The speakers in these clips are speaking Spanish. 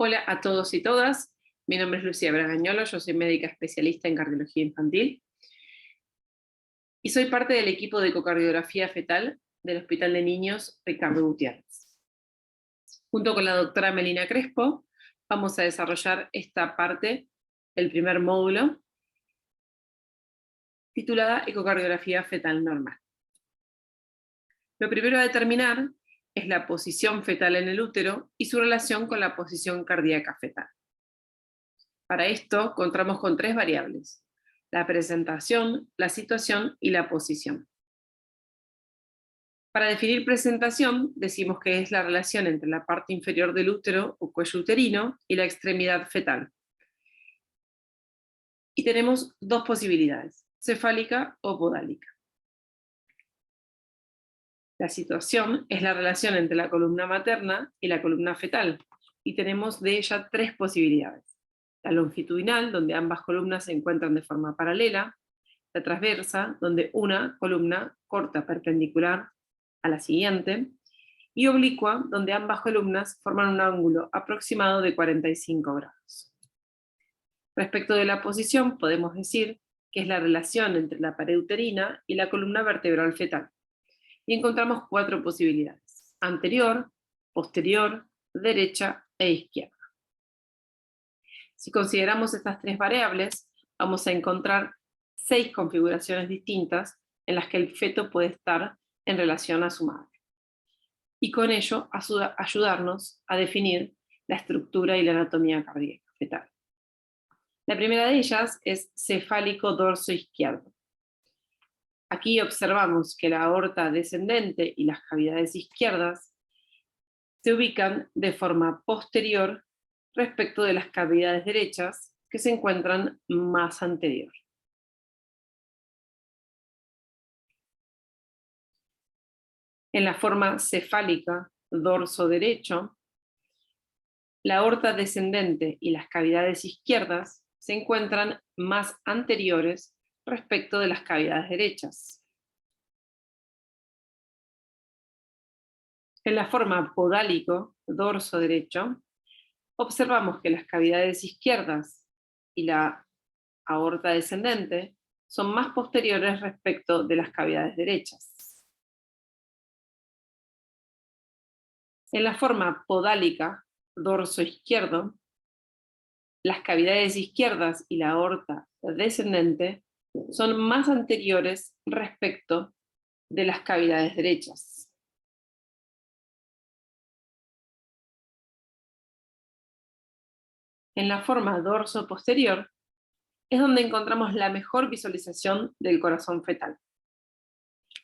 Hola a todos y todas, mi nombre es Lucía Bragañolo, yo soy médica especialista en cardiología infantil y soy parte del equipo de ecocardiografía fetal del Hospital de Niños Ricardo Gutiérrez. Junto con la doctora Melina Crespo vamos a desarrollar esta parte, el primer módulo, titulada Ecocardiografía fetal normal. Lo primero a determinar es la posición fetal en el útero y su relación con la posición cardíaca fetal. Para esto contamos con tres variables: la presentación, la situación y la posición. Para definir presentación, decimos que es la relación entre la parte inferior del útero o cuello uterino y la extremidad fetal. Y tenemos dos posibilidades: cefálica o podálica. La situación es la relación entre la columna materna y la columna fetal, y tenemos de ella tres posibilidades: la longitudinal, donde ambas columnas se encuentran de forma paralela; la transversa, donde una columna corta perpendicular a la siguiente; y oblicua, donde ambas columnas forman un ángulo aproximado de 45 grados. Respecto de la posición, podemos decir que es la relación entre la pared uterina y la columna vertebral fetal. Y encontramos cuatro posibilidades: anterior, posterior, derecha e izquierda. Si consideramos estas tres variables, vamos a encontrar 6 configuraciones distintas en las que el feto puede estar en relación a su madre. Y con ello ayudarnos a definir la estructura y la anatomía cardíaca fetal. La primera de ellas es cefálico dorso izquierdo. Aquí observamos que la aorta descendente y las cavidades izquierdas se ubican de forma posterior respecto de las cavidades derechas, que se encuentran más anterior. En la forma cefálica dorso derecho, la aorta descendente y las cavidades izquierdas se encuentran más anteriores respecto de las cavidades derechas. En la forma podálico dorso derecho, observamos que las cavidades izquierdas y la aorta descendente son más posteriores respecto de las cavidades derechas. En la forma podálica dorso izquierdo, las cavidades izquierdas y la aorta descendente son más anteriores respecto de las cavidades derechas. En la forma dorso posterior es donde encontramos la mejor visualización del corazón fetal.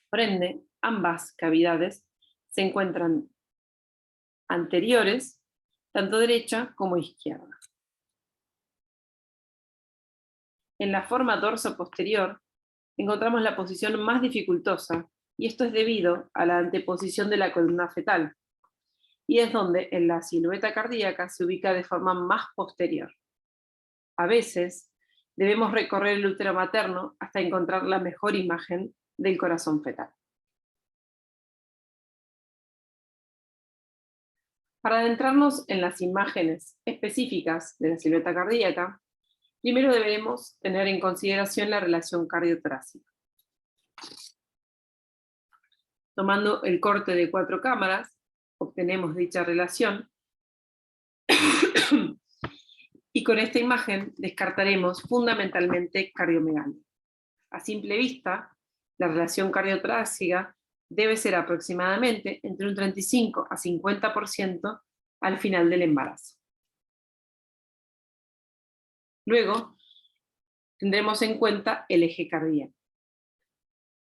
Por ende, ambas cavidades se encuentran anteriores, tanto derecha como izquierda. En la forma dorso posterior encontramos la posición más dificultosa, y esto es debido a la anteposición de la columna fetal, y es donde en la silueta cardíaca se ubica de forma más posterior. A veces debemos recorrer el útero materno hasta encontrar la mejor imagen del corazón fetal. Para adentrarnos en las imágenes específicas de la silueta cardíaca, primero debemos tener en consideración la relación cardiotorácica. Tomando el corte de 4 cámaras, obtenemos dicha relación y con esta imagen descartaremos fundamentalmente cardiomegalia. A simple vista, la relación cardiotorácica debe ser aproximadamente entre un 35 a 50% al final del embarazo. Luego, tendremos en cuenta el eje cardíaco.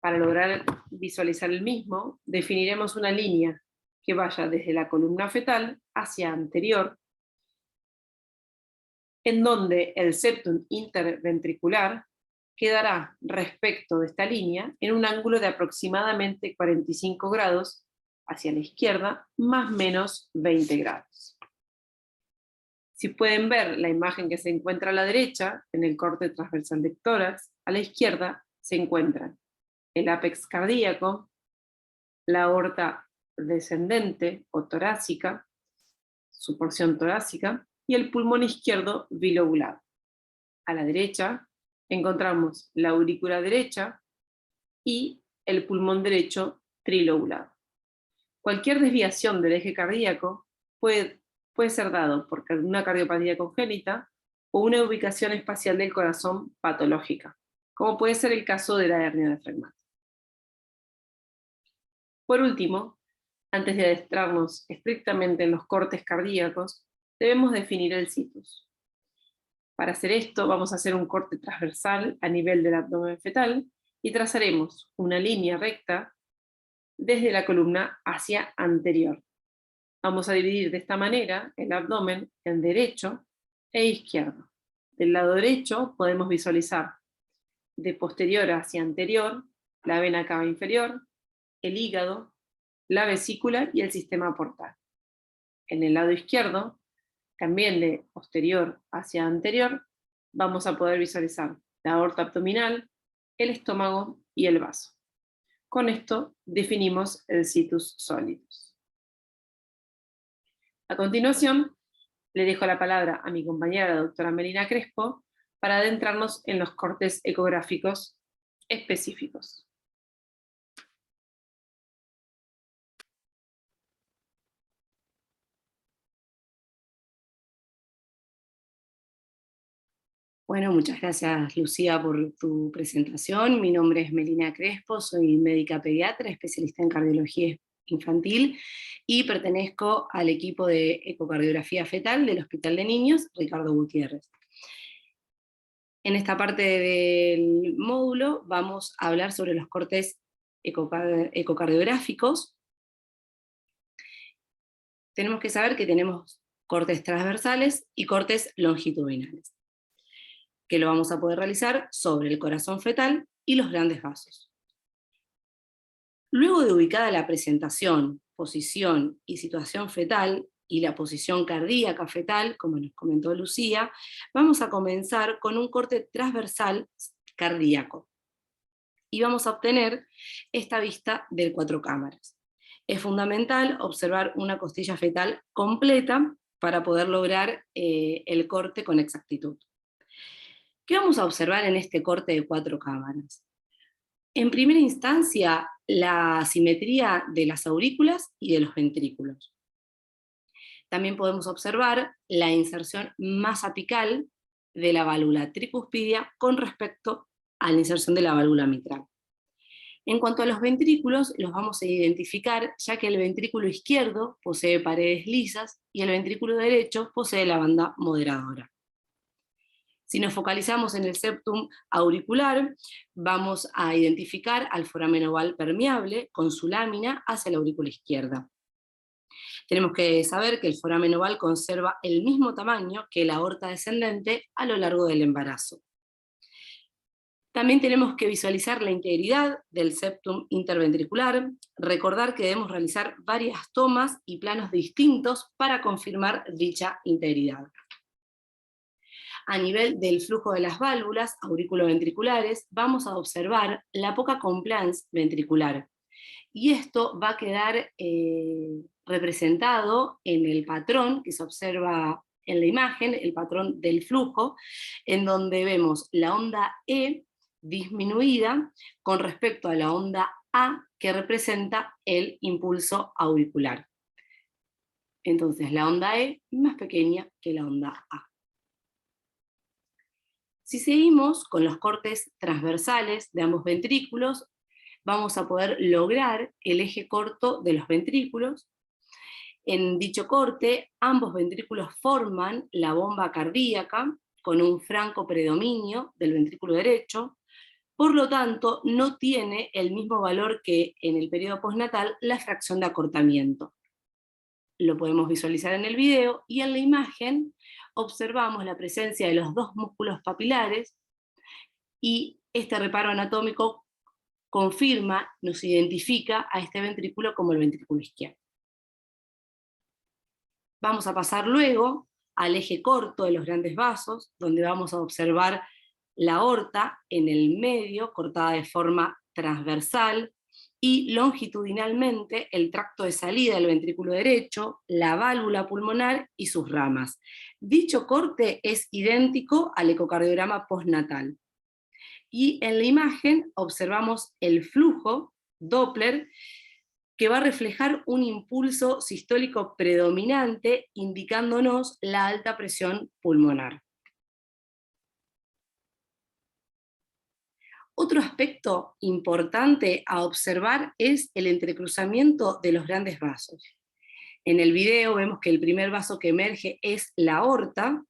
Para lograr visualizar el mismo, definiremos una línea que vaya desde la columna fetal hacia anterior, en donde el septum interventricular quedará respecto de esta línea en un ángulo de aproximadamente 45 grados hacia la izquierda, más o menos 20 grados. Si pueden ver la imagen que se encuentra a la derecha, en el corte transversal del tórax, a la izquierda se encuentran el ápex cardíaco, la aorta descendente o torácica, su porción torácica, y el pulmón izquierdo bilobulado. A la derecha encontramos la aurícula derecha y el pulmón derecho trilobulado. Cualquier desviación del eje cardíaco puede ser dado por una cardiopatía congénita o una ubicación espacial del corazón patológica, como puede ser el caso de la hernia diafragmática. Por último, antes de adentrarnos estrictamente en los cortes cardíacos, debemos definir el situs. Para hacer esto, vamos a hacer un corte transversal a nivel del abdomen fetal y trazaremos una línea recta desde la columna hacia anterior. Vamos a dividir de esta manera el abdomen en derecho e izquierdo. Del lado derecho podemos visualizar de posterior hacia anterior la vena cava inferior, el hígado, la vesícula y el sistema portal. En el lado izquierdo, también de posterior hacia anterior, vamos a poder visualizar la aorta abdominal, el estómago y el vaso. Con esto definimos el situs solidus. A continuación, le dejo la palabra a mi compañera, la doctora Melina Crespo, para adentrarnos en los cortes ecográficos específicos. Bueno, muchas gracias, Lucía, por tu presentación. Mi nombre es Melina Crespo, soy médica pediatra, especialista en cardiología infantil y pertenezco al equipo de ecocardiografía fetal del Hospital de Niños Ricardo Gutiérrez. En esta parte del módulo vamos a hablar sobre los cortes ecocardiográficos. Tenemos que saber que tenemos cortes transversales y cortes longitudinales, que lo vamos a poder realizar sobre el corazón fetal y los grandes vasos. Luego de ubicada la presentación, posición y situación fetal, y la posición cardíaca fetal, como nos comentó Lucía, vamos a comenzar con un corte transversal cardíaco. Y vamos a obtener esta vista de 4 cámaras. Es fundamental observar una costilla fetal completa para poder lograr el corte con exactitud. ¿Qué vamos a observar en este corte de 4 cámaras? En primera instancia, la simetría de las aurículas y de los ventrículos. También podemos observar la inserción más apical de la válvula tricuspidia con respecto a la inserción de la válvula mitral. En cuanto a los ventrículos, los vamos a identificar, ya que el ventrículo izquierdo posee paredes lisas y el ventrículo derecho posee la banda moderadora. Si nos focalizamos en el septum auricular, vamos a identificar al foramen oval permeable con su lámina hacia la aurícula izquierda. Tenemos que saber que el foramen oval conserva el mismo tamaño que la aorta descendente a lo largo del embarazo. También tenemos que visualizar la integridad del septum interventricular, recordar que debemos realizar varias tomas y planos distintos para confirmar dicha integridad. A nivel del flujo de las válvulas auriculoventriculares, vamos a observar la poca compliance ventricular. Y esto va a quedar representado en el patrón que se observa en la imagen, el patrón del flujo, en donde vemos la onda E disminuida con respecto a la onda A, que representa el impulso auricular. Entonces la onda E más pequeña que la onda A. Si seguimos con los cortes transversales de ambos ventrículos, vamos a poder lograr el eje corto de los ventrículos. En dicho corte, ambos ventrículos forman la bomba cardíaca con un franco predominio del ventrículo derecho, por lo tanto no tiene el mismo valor que en el periodo postnatal la fracción de acortamiento. Lo podemos visualizar en el video y en la imagen observamos la presencia de los 2 músculos papilares y este reparo anatómico confirma, nos identifica a este ventrículo como el ventrículo izquierdo. Vamos a pasar luego al eje corto de los grandes vasos, donde vamos a observar la aorta en el medio, cortada de forma transversal, y longitudinalmente el tracto de salida del ventrículo derecho, la válvula pulmonar y sus ramas. Dicho corte es idéntico al ecocardiograma postnatal. Y en la imagen observamos el flujo Doppler, que va a reflejar un impulso sistólico predominante, indicándonos la alta presión pulmonar. Otro aspecto importante a observar es el entrecruzamiento de los grandes vasos. En el video vemos que el primer vaso que emerge es la aorta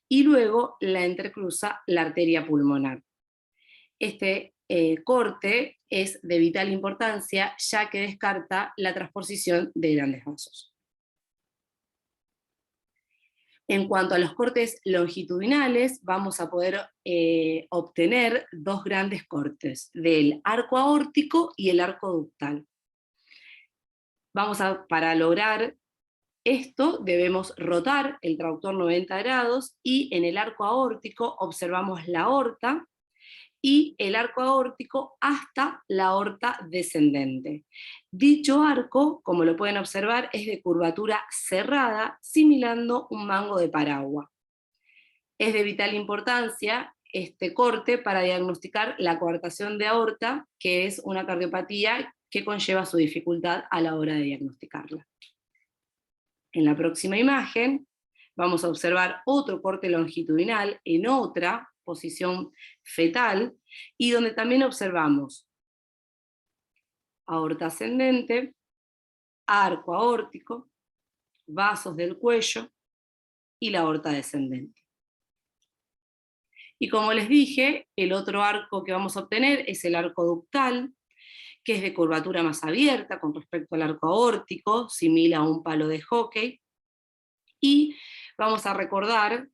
y luego la entrecruza la arteria pulmonar. Este corte es de vital importancia, ya que descarta la transposición de grandes vasos. En cuanto a los cortes longitudinales, vamos a poder obtener dos grandes cortes, del arco aórtico y el arco ductal. Para lograr esto debemos rotar el trauctor 90 grados y en el arco aórtico observamos la aorta y el arco aórtico hasta la aorta descendente. Dicho arco, como lo pueden observar, es de curvatura cerrada, simulando un mango de paraguas. Es de vital importancia este corte para diagnosticar la coartación de aorta, que es una cardiopatía que conlleva su dificultad a la hora de diagnosticarla. En la próxima imagen vamos a observar otro corte longitudinal en otra posición fetal, y donde también observamos aorta ascendente, arco aórtico, vasos del cuello y la aorta descendente. Y como les dije, el otro arco que vamos a obtener es el arco ductal, que es de curvatura más abierta con respecto al arco aórtico, similar a un palo de hockey, y vamos a recordar,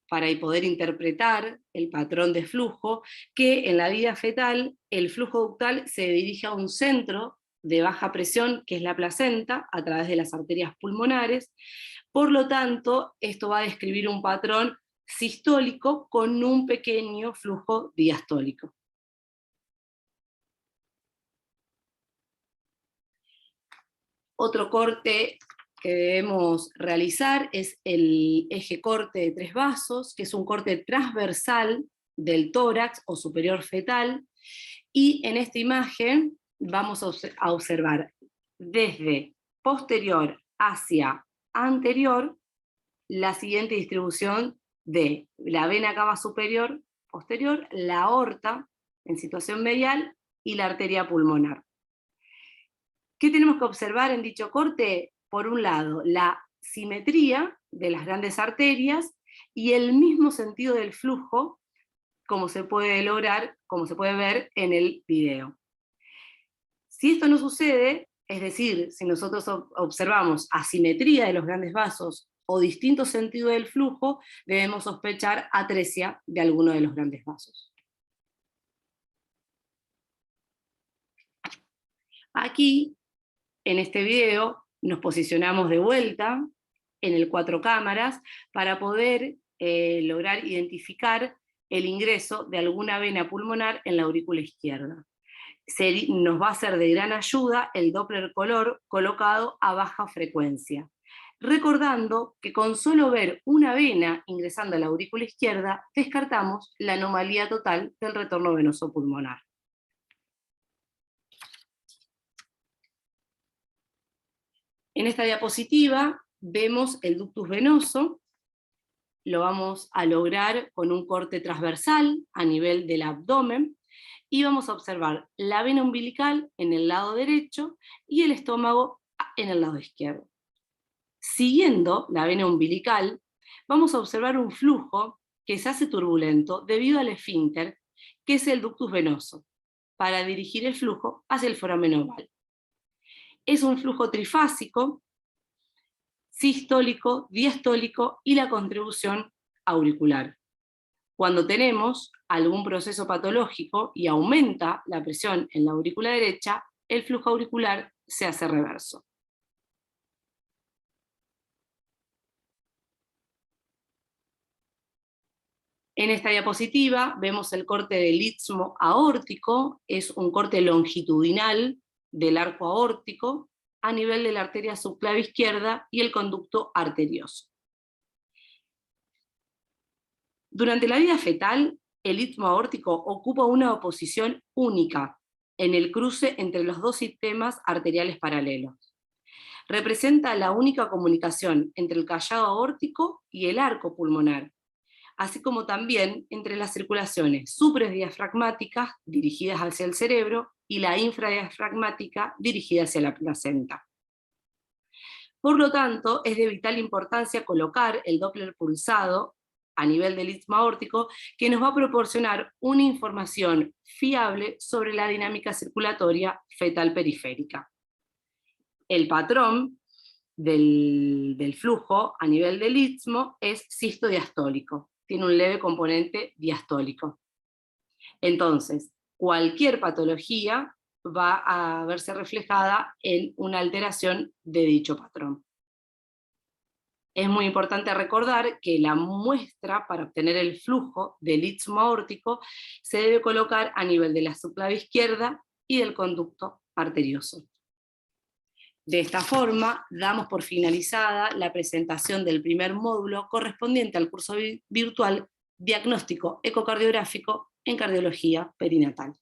para poder interpretar el patrón de flujo, que en la vida fetal el flujo ductal se dirige a un centro de baja presión, que es la placenta, a través de las arterias pulmonares. Por lo tanto, esto va a describir un patrón sistólico con un pequeño flujo diastólico. Otro corte que debemos realizar es el eje corte de 3 vasos, que es un corte transversal del tórax o superior fetal, y en esta imagen vamos a observar desde posterior hacia anterior la siguiente distribución de la vena cava superior, posterior, la aorta en situación medial y la arteria pulmonar. ¿Qué tenemos que observar en dicho corte? Por un lado, la simetría de las grandes arterias y el mismo sentido del flujo, como se puede lograr, como se puede ver en el video. Si esto no sucede, es decir, si nosotros observamos asimetría de los grandes vasos o distinto sentido del flujo, debemos sospechar atresia de alguno de los grandes vasos. Aquí, en este video, nos posicionamos de vuelta en el 4 cámaras para poder lograr identificar el ingreso de alguna vena pulmonar en la aurícula izquierda. Nos va a ser de gran ayuda el Doppler color colocado a baja frecuencia, recordando que con solo ver una vena ingresando a la aurícula izquierda, descartamos la anomalía total del retorno venoso pulmonar. En esta diapositiva vemos el ductus venoso, lo vamos a lograr con un corte transversal a nivel del abdomen, y vamos a observar la vena umbilical en el lado derecho y el estómago en el lado izquierdo. Siguiendo la vena umbilical, vamos a observar un flujo que se hace turbulento debido al esfínter, que es el ductus venoso, para dirigir el flujo hacia el foramen oval. Es un flujo trifásico, sistólico, diastólico y la contribución auricular. Cuando tenemos algún proceso patológico y aumenta la presión en la aurícula derecha, el flujo auricular se hace reverso. En esta diapositiva vemos el corte del istmo aórtico, es un corte longitudinal del arco aórtico a nivel de la arteria subclave izquierda y el conducto arterioso. Durante la vida fetal, el istmo aórtico ocupa una posición única en el cruce entre los dos sistemas arteriales paralelos. Representa la única comunicación entre el callado aórtico y el arco pulmonar, así como también entre las circulaciones supradiafragmáticas dirigidas hacia el cerebro y la infradiafragmática dirigida hacia la placenta. Por lo tanto, es de vital importancia colocar el Doppler pulsado a nivel del istmo aórtico, que nos va a proporcionar una información fiable sobre la dinámica circulatoria fetal periférica. El patrón del flujo a nivel del istmo es sistodiastólico, tiene un leve componente diastólico. Entonces, cualquier patología va a verse reflejada en una alteración de dicho patrón. Es muy importante recordar que la muestra para obtener el flujo del istmo aórtico se debe colocar a nivel de la subclave izquierda y del conducto arterioso. De esta forma, damos por finalizada la presentación del primer módulo correspondiente al curso virtual Diagnóstico ecocardiográfico en cardiología perinatal.